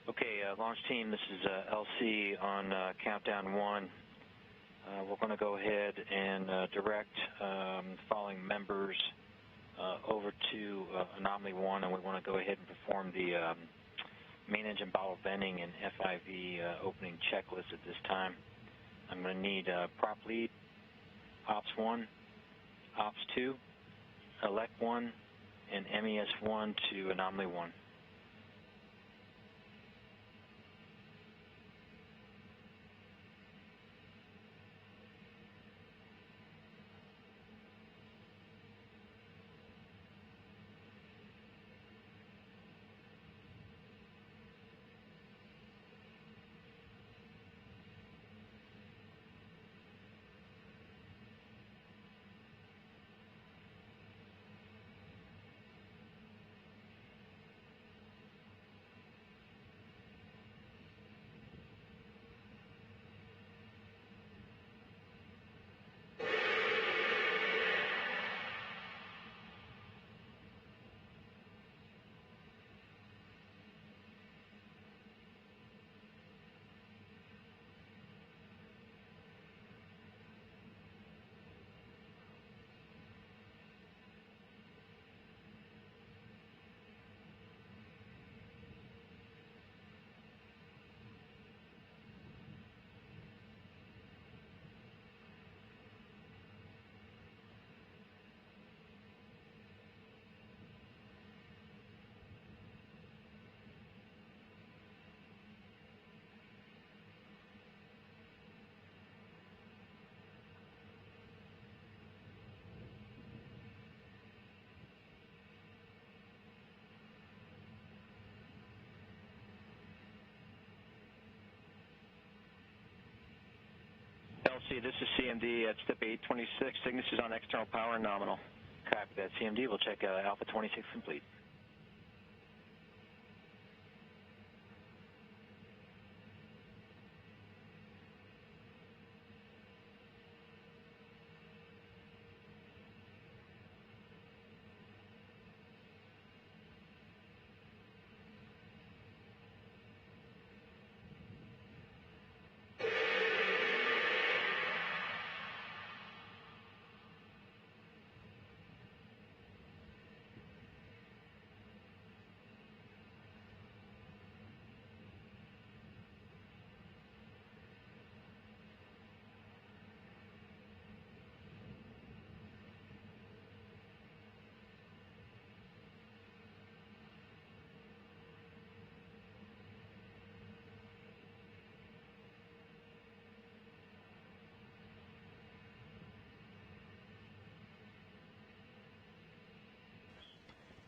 Okay, launch team. This is LC on countdown 1. We're going to go ahead and direct the following members over to Anomaly 1, and we want to go ahead and perform the main engine bottle venting and FIV opening checklist at this time. I'm going to need prop lead, Ops 1, Ops 2, Elect 1, and MES 1 to Anomaly 1. LC, this is CMD at step 826. Cygnus is on external power and nominal. Copy that, CMD. We'll check Alpha 26 complete.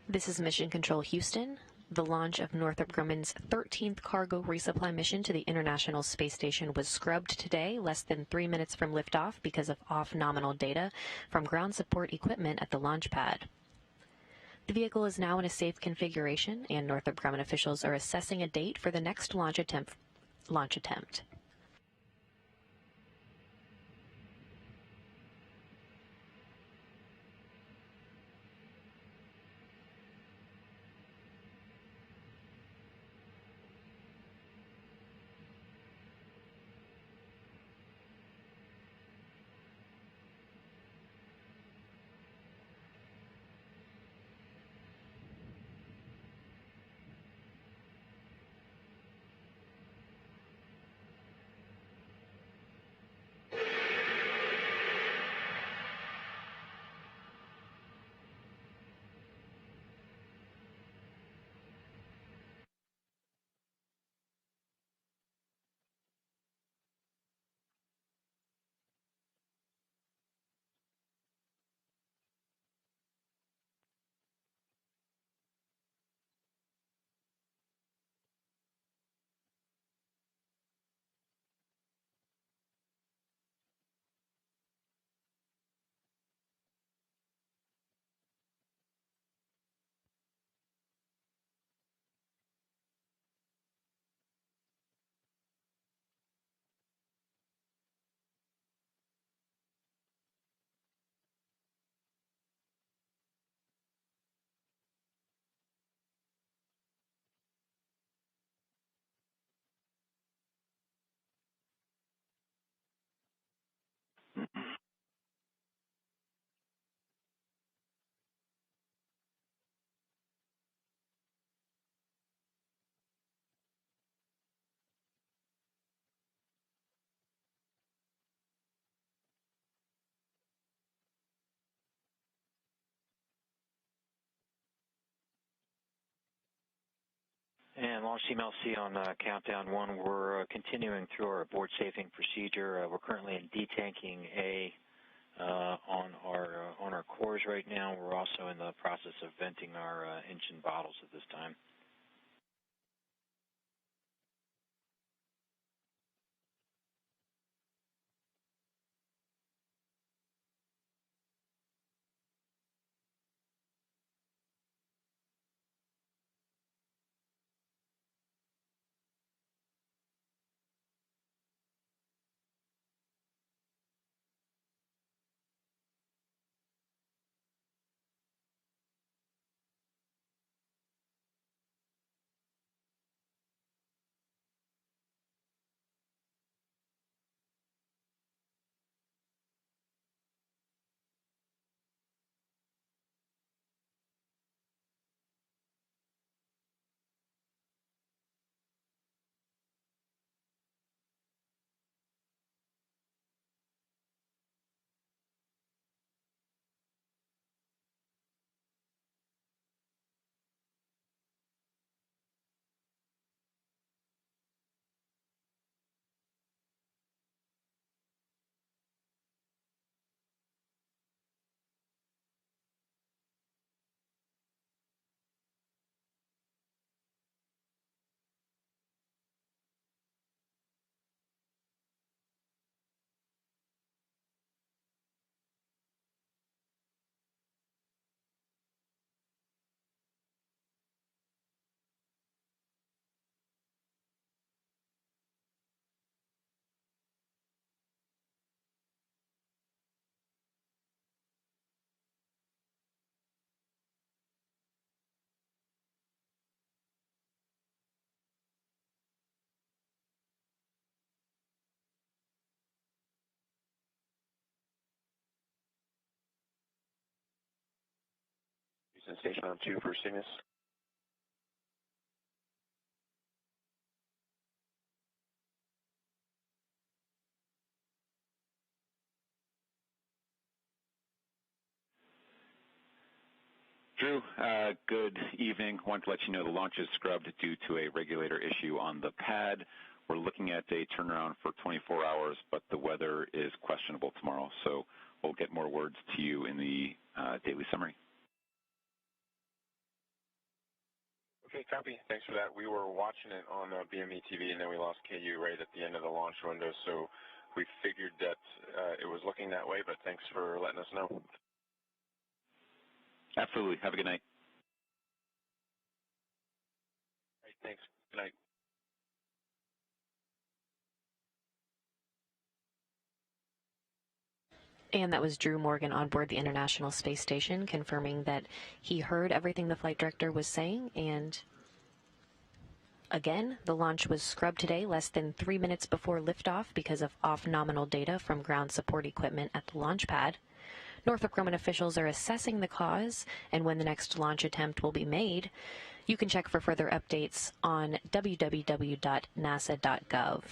This is Mission Control Houston. The launch of Northrop Grumman's 13th cargo resupply mission to the International Space Station was scrubbed today, less than 3 minutes from liftoff because of off-nominal data from ground support equipment at the launch pad. The vehicle is now in a safe configuration, and Northrop Grumman officials are assessing a date for the next launch attempt. And Launch Team LC on countdown 1, we're continuing through our board safing procedure. We're currently in detanking A on our cores right now. We're also in the process of venting our engine bottles at this time. Houston, station on 2 for Cygnus. Drew, good evening. Want to let you know the launch is scrubbed due to a regulator issue on the pad. We're looking at a turnaround for 24 hours, but the weather is questionable tomorrow, so we'll get more words to you in the daily summary. Okay, copy. Thanks for that. We were watching it on BME TV, and then we lost KU right at the end of the launch window, so we figured that it was looking that way, but thanks for letting us know. Absolutely. Have a good night. All right, thanks. Good night. And that was Drew Morgan on board the International Space Station, confirming that he heard everything the flight director was saying. And again, the launch was scrubbed today, less than 3 minutes before liftoff, because of off-nominal data from ground support equipment at the launch pad. Northrop Grumman officials are assessing the cause and when the next launch attempt will be made. You can check for further updates on www.nasa.gov.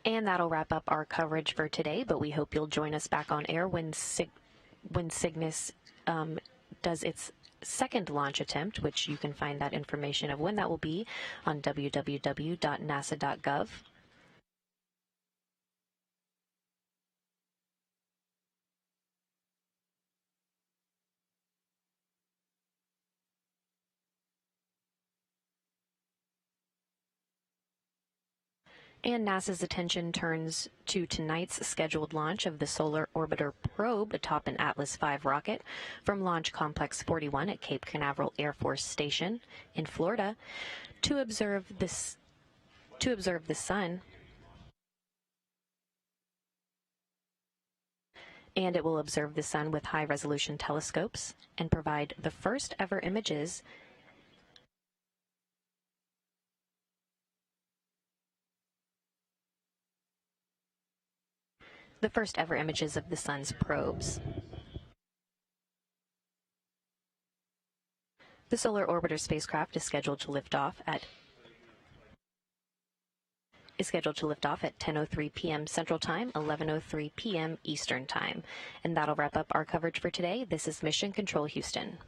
And that'll wrap up our coverage for today, but we hope you'll join us back on air when Cygnus does its second launch attempt, which you can find that information of when that will be on www.nasa.gov. And NASA's attention turns to tonight's scheduled launch of the Solar Orbiter probe atop an Atlas V rocket from Launch Complex 41 at Cape Canaveral Air Force Station in Florida to observe the sun. And it will observe the sun with high-resolution telescopes and provide the first ever images of the sun's probes. The Solar Orbiter spacecraft is scheduled to lift off at 10:03 p.m. Central Time, 11:03 p.m. Eastern Time. And that'll wrap up our coverage for today. This is Mission Control Houston.